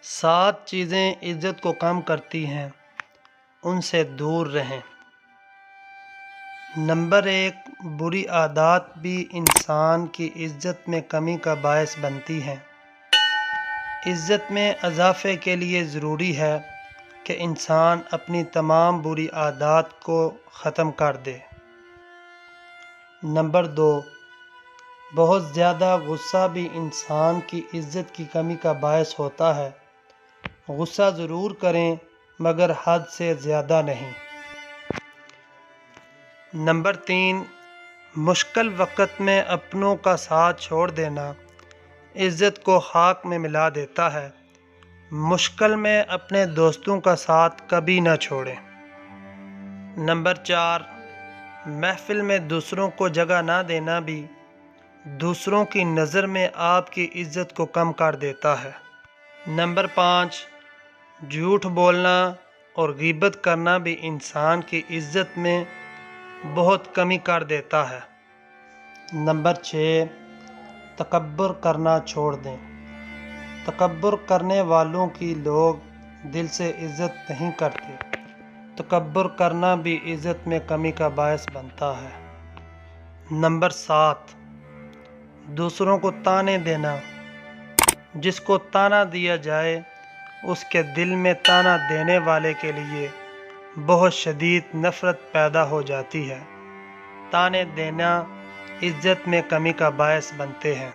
7 چیزیں عزت کو کم کرتی ہیں، ان سے دور رہیں۔ نمبر 1، بری عادات بھی انسان کی عزت میں کمی کا باعث بنتی ہیں۔ عزت میں اضافے کے لیے ضروری ہے کہ انسان اپنی تمام بری عادات کو ختم کر دے۔ نمبر 2، بہت زیادہ غصہ بھی انسان کی عزت کی کمی کا باعث ہوتا ہے۔ غصہ ضرور کریں مگر حد سے زیادہ نہیں۔ نمبر 3، مشکل وقت میں اپنوں کا ساتھ چھوڑ دینا عزت کو خاک میں ملا دیتا ہے۔ مشکل میں اپنے دوستوں کا ساتھ کبھی نہ چھوڑیں۔ نمبر 4، محفل میں دوسروں کو جگہ نہ دینا بھی دوسروں کی نظر میں آپ کی عزت کو کم کر دیتا ہے۔ نمبر 5، جھوٹ بولنا اور غیبت کرنا بھی انسان کی عزت میں بہت کمی کر دیتا ہے۔ نمبر 6، تکبر کرنا چھوڑ دیں۔ تکبر کرنے والوں کی لوگ دل سے عزت نہیں کرتے۔ تکبر کرنا بھی عزت میں کمی کا باعث بنتا ہے۔ نمبر 7، دوسروں کو طعنے دینا۔ جس کو طعنہ دیا جائے اس کے دل میں طعنہ دینے والے کے لیے بہت شدید نفرت پیدا ہو جاتی ہے۔ طعنے دینا عزت میں کمی کا باعث بنتے ہیں۔